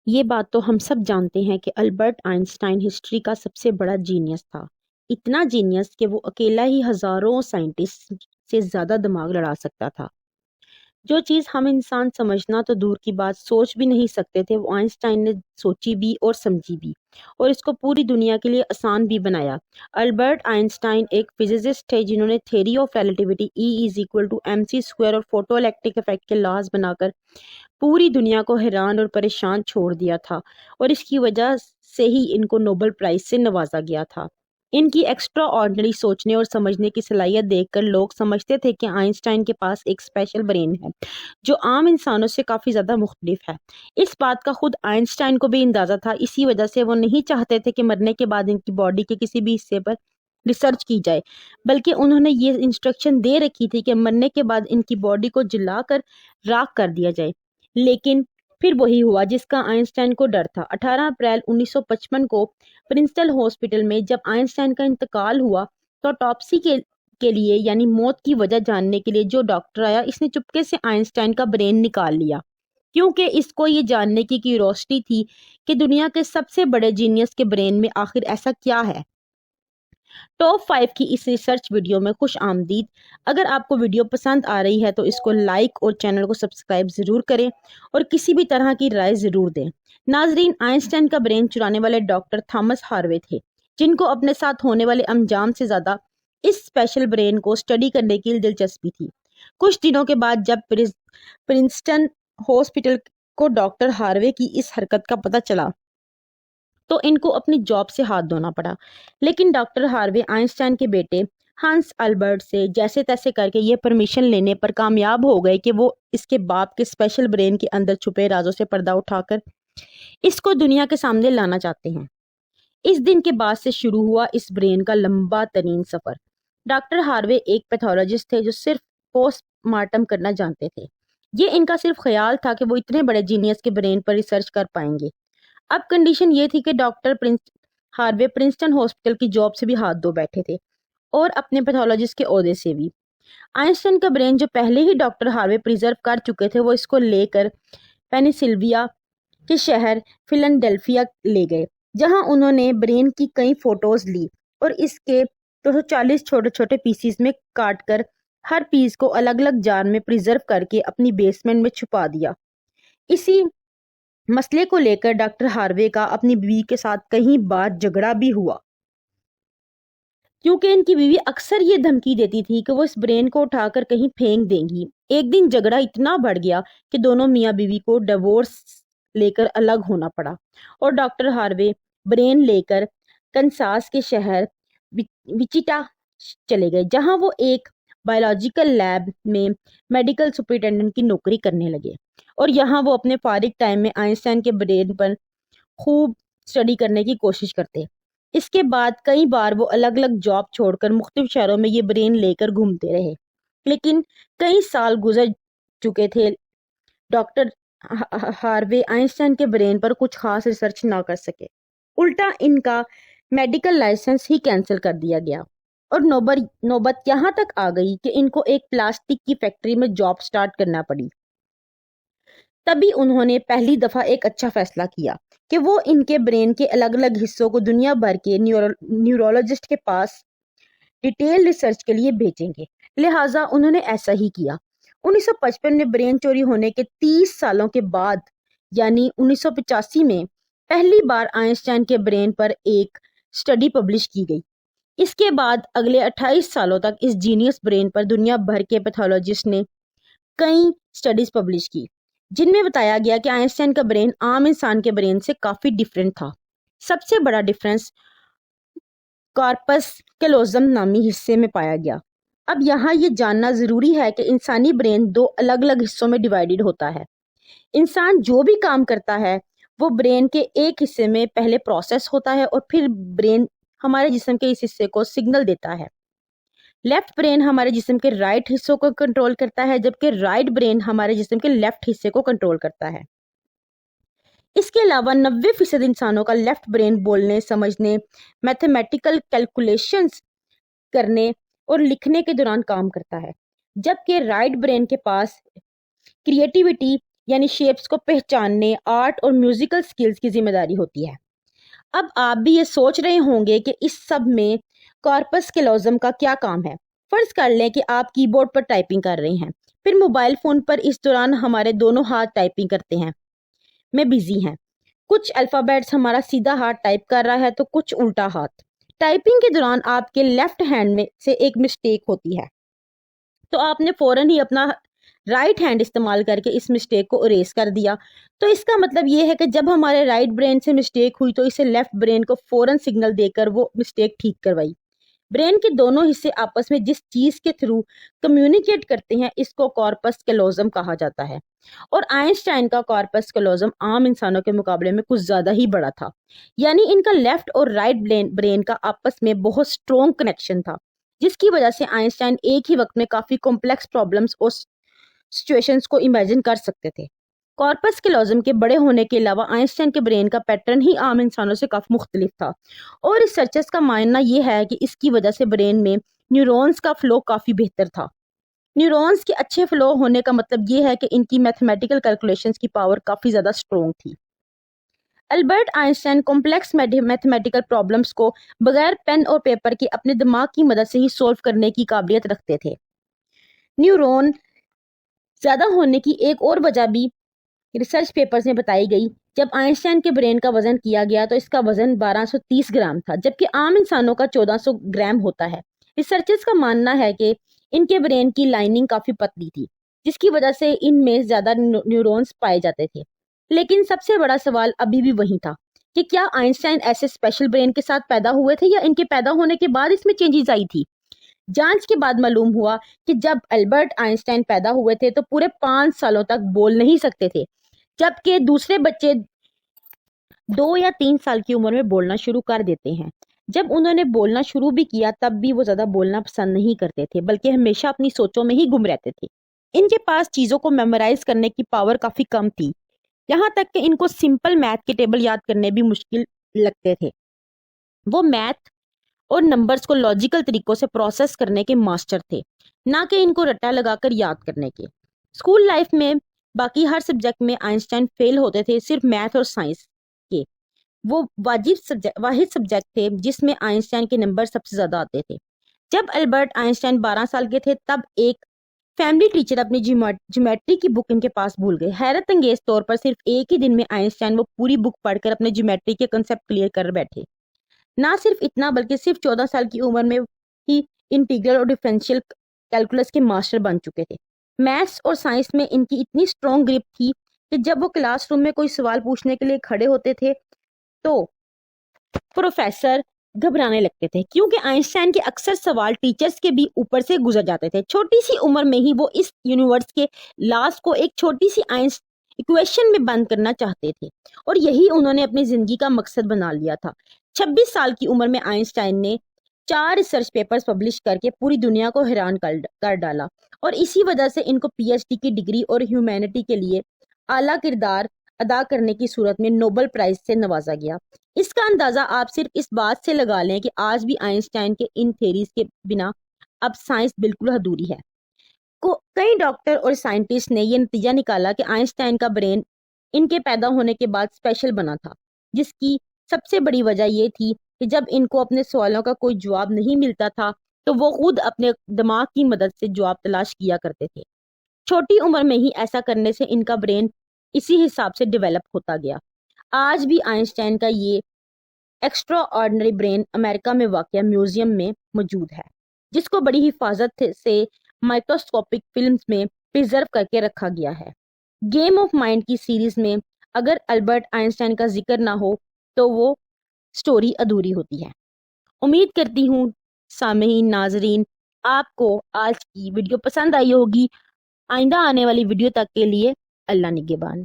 یہ بات تو ہم سب جانتے ہیں کہ البرٹ آئنسٹائن ہسٹری کا سب سے بڑا جینیس تھا۔ اتنا جینیس کہ وہ اکیلا ہی ہزاروں سائنٹسٹ سے زیادہ دماغ لڑا سکتا تھا۔ جو چیز ہم انسان سمجھنا تو دور کی بات سوچ بھی نہیں سکتے تھے، وہ آئنسٹائن نے سوچی بھی اور سمجھی بھی، اور اس کو پوری دنیا کے لیے آسان بھی بنایا۔ البرٹ آئنسٹائن ایک فزسسٹ تھے جنہوں نے تھیوری آف ریلیٹیوٹی E=mc² اور فوٹو الیکٹرک افیکٹ کے لاز بنا کر پوری دنیا کو حیران اور پریشان چھوڑ دیا تھا، اور اس کی وجہ سے ہی ان کو نوبل پرائز سے نوازا گیا تھا۔ ان کی ایکسٹرا آرڈنری سوچنے اور سمجھنے کی صلاحیت دیکھ کر لوگ سمجھتے تھے کہ آئنسٹائن کے پاس ایک اسپیشل برین ہے جو عام انسانوں سے کافی زیادہ مختلف ہے۔ اس بات کا خود آئنسٹائن کو بھی اندازہ تھا، اسی وجہ سے وہ نہیں چاہتے تھے کہ مرنے کے بعد ان کی باڈی کے کسی بھی حصے پر ریسرچ کی جائے، بلکہ انہوں نے یہ انسٹرکشن دے رکھی تھی کہ مرنے کے بعد ان کی باڈی کو جلا کر راکھ کر دیا جائے۔ لیکن پھر وہی ہوا جس کا آئنسٹائن کو ڈر تھا۔ 18 اپریل 1955 کو پرنسٹن ہاسپٹل میں جب آئنسٹائن کا انتقال ہوا تو ٹاپسی کے لیے یعنی موت کی وجہ جاننے کے لیے جو ڈاکٹر آیا، اس نے چپکے سے آئنسٹائن کا برین نکال لیا، کیونکہ اس کو یہ جاننے کی کیوریوسٹی تھی کہ دنیا کے سب سے بڑے جینیس کے برین میں آخر ایسا کیا ہے۔ ٹاپ 5 کی اس ریسرچ ویڈیو میں خوش آمدید۔ اگر آپ کو ویڈیو پسند آ رہی ہے تو اس کو لائک اور چینل کو سبسکرائب ضرور کریں اور کسی بھی طرح کی رائے ضرور دیں۔ ناظرین، آئنسٹائن کا برین چرانے والے ڈاکٹر تھامس ہاروے تھے، جن کو اپنے ساتھ ہونے والے انجام سے زیادہ اس اسپیشل برین کو اسٹڈی کرنے کی دلچسپی تھی۔ کچھ دنوں کے بعد جب پرنسٹن ہاسپٹل کو ڈاکٹر ہاروے کی اس حرکت کا پتہ چلا تو ان کو اپنی جاب سے ہاتھ دھونا پڑا، لیکن ڈاکٹر ہاروے آئنسٹائن کے بیٹے ہانس البرٹ سے جیسے تیسے کر کے یہ پرمیشن لینے پر کامیاب ہو گئے کہ وہ اس کے باپ کے اسپیشل برین کے اندر چھپے رازوں سے پردہ اٹھا کر اس کو دنیا کے سامنے لانا چاہتے ہیں۔ اس دن کے بعد سے شروع ہوا اس برین کا لمبا ترین سفر۔ ڈاکٹر ہاروے ایک پیتھولوجسٹ تھے جو صرف پوسٹ مارٹم کرنا جانتے تھے۔ یہ ان کا صرف خیال تھا کہ وہ اتنے بڑے جینیس کے برین پر ریسرچ کر پائیں گے۔ اب کنڈیشن یہ تھی کہ ڈاکٹر ہاروے پرنسٹن ہاسپٹل کی جاب سے بھی ہاتھ دھو بیٹھے تھے اور اپنے پیتھولوجسٹ کے عہدے سے بھی۔ آئنسٹائن کا برین جو پہلے ہی ڈاکٹر ہاروے پریزرو کر چکے تھے، وہ اس کو لے کر پینسلوانیا کے شہر فلنڈیلفیا لے گئے، جہاں انہوں نے برین کی کئی فوٹوز لی اور اس کے 240 چھوٹے چھوٹے پیسز میں کاٹ کر ہر پیس کو الگ الگ جار میں پریزرو کر کے اپنی بیسمنٹ میں چھپا دیا۔ اسی مسئلے کو لے کر ڈاکٹر ہاروے کا اپنی بیوی کے ساتھ کئی بار جھگڑا بھی ہوا، کیونکہ ان کی بیوی اکثر یہ دھمکی دیتی تھی کہ وہ اس برین کو اٹھا کر کہیں پھینک دیں گی۔ ایک دن جھگڑا اتنا بڑھ گیا کہ دونوں میاں بیوی کو ڈیورس لے کر الگ ہونا پڑا اور ڈاکٹر ہاروے برین لے کر کنساس کے شہر وچیٹا چلے گئے، جہاں وہ ایک بایولوجیکل لیب میں میڈیکل سپرنٹینڈنٹ کی نوکری کرنے لگے، اور یہاں وہ اپنے فارغ ٹائم میں آئنسٹائن کے برین پر خوب اسٹڈی کرنے کی کوشش کرتے۔ اس کے بعد کئی بار وہ الگ الگ جاب چھوڑ کر مختلف شہروں میں یہ برین لے کر گھومتے رہے، لیکن کئی سال گزر چکے تھے، ڈاکٹر ہاروے آئنسٹائن کے برین پر کچھ خاص ریسرچ نہ کر سکے، الٹا ان کا میڈیکل لائسنس ہی کینسل کر دیا گیا، اور نوبت یہاں تک آ گئی کہ ان کو ایک پلاسٹک کی فیکٹری میں جاب سٹارٹ کرنا پڑی۔ تبھی انہوں نے پہلی دفعہ ایک اچھا فیصلہ کیا کہ وہ ان کے برین کے الگ الگ حصوں کو دنیا بھر کے نیورولوجسٹ کے پاس ڈیٹیل ریسرچ کے لیے بھیجیں گے، لہٰذا انہوں نے ایسا ہی کیا۔ 1955 میں برین چوری ہونے کے 30 سالوں کے بعد یعنی 1985 میں پہلی بار آئنسٹائن کے برین پر ایک اسٹڈی پبلش کی گئی۔ اس کے بعد اگلے 28 سالوں تک اس جینیس برین پر دنیا بھر کے پیتھولوجسٹ نے کئی اسٹڈیز پبلش کی، جن میں بتایا گیا کہ آئنسٹائن کا برین عام انسان کے برین سے کافی ڈیفرنٹ تھا۔ سب سے بڑا ڈیفرنس کارپس کیلوزم نامی حصے میں پایا گیا۔ اب یہاں یہ جاننا ضروری ہے کہ انسانی برین دو الگ الگ حصوں میں ڈیوائیڈڈ ہوتا ہے۔ انسان جو بھی کام کرتا ہے وہ برین کے ایک حصے میں پہلے پروسیس ہوتا ہے اور پھر برین ہمارے جسم کے اس حصے کو سگنل دیتا ہے۔ لیفٹ برین ہمارے جسم کے رائٹ حصوں کو کنٹرول کرتا ہے، جبکہ رائٹ برین ہمارے جسم کے لیفٹ حصے کو کنٹرول کرتا ہے۔ اس کے علاوہ 90% انسانوں کا لیفٹ برین بولنے، سمجھنے، میتھمیٹیکل کیلکولیشنز کرنے اور لکھنے کے دوران کام کرتا ہے، جبکہ رائٹ برین کے پاس کریٹیوٹی، یعنی شیپس کو پہچاننے، آرٹ اور میوزیکل سکلز کی ذمہ داری ہوتی ہے۔ اب آپ بھی یہ سوچ رہے ہوں گے کہ اس سب میں کارپس کیلوزم کا کیا کام ہے۔ فرض کر لیں کہ آپ کی بورڈ پر ٹائپنگ کر رہے ہیں، پھر موبائل فون پر اس دوران ہمارے دونوں ہاتھ ٹائپنگ کرتے ہیں میں بزی ہیں۔ کچھ الفابیٹس ہمارا سیدھا ہاتھ ٹائپ کر رہا ہے تو کچھ الٹا ہاتھ۔ ٹائپنگ کے دوران آپ کے لیفٹ ہینڈ میں سے ایک مسٹیک ہوتی ہے تو آپ نے فوراً ہی اپنا رائٹ ہینڈ استعمال کر کے اس مسٹیک کو اریز کر دیا۔ تو اس کا مطلب یہ ہے کہ جب ہمارے رائٹ برین سے مسٹیک ہوئی تو اسے لیفٹ برین کو فوراً سگنل دے کر وہ مسٹیک ٹھیک کروائی۔ برین کے دونوں حصے آپس میں جس چیز کے تھرو کمیونیکیٹ کرتے ہیں اس کو کارپس کیلوزم کہا جاتا ہے، اور آئنسٹائن کا کارپس کیلوزم عام انسانوں کے مقابلے میں کچھ زیادہ ہی بڑا تھا، یعنی ان کا لیفٹ اور رائٹ برین کا آپس میں بہت سٹرونگ کنیکشن تھا، جس کی وجہ سے آئنسٹائن ایک ہی وقت میں کافی کمپلیکس پرابلمز اور سچویشنز کو امیجن کر سکتے تھے۔ کارپس کیلوزم کے بڑے ہونے کے علاوہ آئنسٹائن کے برین کا پیٹرن ہی عام انسانوں سے کافی مختلف تھا، اور ریسرچرز کا ماننا یہ ہے کہ اس کی وجہ سے برین میں نیورونز کا فلو کافی بہتر تھا۔ نیورونز کے اچھے فلو ہونے کا مطلب یہ ہے کہ ان کی میتھمیٹیکل کیلکولیشنز کی پاور کافی زیادہ سٹرونگ تھی۔ Albert Einstein complex mathematical problems کو بغیر پین اور پیپر کے اپنے دماغ کی مدد سے ہی سولو کرنے کی قابلیت رکھتے تھے۔ نیورون زیادہ ہونے کی ایک اور وجہ بھی ریسرچ پیپرز میں بتائی گئی۔ جب آئنسٹائن کے برین کا وزن کیا گیا تو اس کا وزن 1230 گرام تھا، جبکہ عام انسانوں کا 1400 گرام ہوتا ہے۔ ریسرچرز کا ماننا ہے کہ ان کے برین کی لائننگ کافی پتلی تھی، جس کی وجہ سے ان میں زیادہ نیورونز پائے جاتے تھے۔ لیکن سب سے بڑا سوال ابھی بھی وہی تھا کہ کیا آئنسٹائن ایسے اسپیشل برین کے ساتھ پیدا ہوئے تھے یا ان کے پیدا ہونے کے بعد اس میں چینجز آئی تھی؟ جانچ کے بعد معلوم ہوا کہ جب البرٹ آئنسٹائن پیدا ہوئے تھے تو پورے 5 سالوں تک بول نہیں سکتے تھے، جبکہ دوسرے بچے 2 یا 3 سال کی عمر میں بولنا شروع کر دیتے ہیں۔ جب انہوں نے بولنا شروع بھی کیا تب بھی وہ زیادہ بولنا پسند نہیں کرتے تھے، بلکہ ہمیشہ اپنی سوچوں میں ہی گم رہتے تھے۔ ان کے پاس چیزوں کو میمورائز کرنے کی پاور کافی کم تھی، یہاں تک کہ ان کو سمپل میتھ کے ٹیبل یاد کرنے بھی مشکل لگتے تھے۔ وہ میتھ اور نمبرز کو لاجیکل طریقوں سے پروسیس کرنے کے ماسٹر تھے، نہ کہ ان کو رٹا لگا کر یاد کرنے کے۔ اسکول لائف میں باقی ہر سبجیکٹ میں آئنسٹائن فیل ہوتے تھے، صرف میتھ اور سائنس کے۔ وہ واحد سبجیکٹ تھے جس میں آئنسٹائن کے نمبر سب سے زیادہ آتے تھے۔ جب البرٹ آئنسٹائن 12 سال کے تھے تب ایک فیملی ٹیچر اپنی جیومیٹری کی بک ان کے پاس بھول گئے۔ حیرت انگیز طور پر صرف ایک ہی دن میں آئنسٹائن وہ پوری بک پڑھ کر اپنے جیومیٹری کے کنسیپٹ کلیئر کر بیٹھے۔ نہ صرف اتنا بلکہ صرف 14 سال کی عمر میں ہی انٹیگرل اور ڈیفرینشیل کیلکولس کے ماسٹر بن چکے تھے۔ میتھس اور سائنس میں ان کی اتنی سٹرونگ گرپ تھی کہ جب وہ کلاس روم میں کوئی سوال پوچھنے کے لیے کھڑے ہوتے تھے تو پروفیسر گھبرانے لگتے تھے، کیونکہ آئنسٹائن کے اکثر سوال ٹیچرز کے بھی اوپر سے گزر جاتے تھے۔ چھوٹی سی عمر میں ہی وہ اس یونیورس کے لاس کو ایک چھوٹی سی ایکویشن میں بند کرنا چاہتے تھے، اور یہی انہوں نے اپنی زندگی کا مقصد بنا لیا تھا۔ 26 سال کی عمر میں آئنسٹائن نے 4 ریسرچ پیپرز پبلش کر کے پوری دنیا کو حیران کر ڈالا، اور اسی وجہ سے ان کو پی ایچ ڈی کی ڈگری اور ہیومینٹی کے لیے اعلیٰ کردار ادا کرنے کی صورت میں نوبل پرائز سے نوازا گیا۔ اس کا اندازہ آپ صرف اس بات سے لگا لیں کہ آج بھی آئنسٹائن کے ان تھیریز کے بنا اب سائنس بالکل ادھوری ہے۔ کئی ڈاکٹر اور سائنٹسٹ نے یہ نتیجہ نکالا کہ آئنسٹائن کا برین ان کے پیدا ہونے کے بعد اسپیشل بنا تھا، جس کی سب سے بڑی وجہ یہ تھی کہ جب ان کو اپنے سوالوں کا کوئی جواب نہیں ملتا تھا تو وہ خود اپنے دماغ کی مدد سے جواب تلاش کیا کرتے تھے۔ چھوٹی عمر میں ہی ایسا کرنے سے ان کا برین اسی حساب سے ڈیولپ ہوتا گیا۔ آج بھی آئنسٹائن کا یہ ایکسٹرا آرڈنری برین امریکہ میں واقع میوزیم میں موجود ہے، جس کو بڑی حفاظت سے مائکروسکوپک فلمز میں پریزرو کر کے رکھا گیا ہے۔ گیم آف مائنڈ کی سیریز میں اگر البرٹ آئنسٹائن کا ذکر نہ ہو تو وہ سٹوری ادھوری ہوتی ہے۔ امید کرتی ہوں سامعین، ناظرین، آپ کو آج کی ویڈیو پسند آئی ہوگی۔ آئندہ آنے والی ویڈیو تک کے لیے اللہ نگہبان۔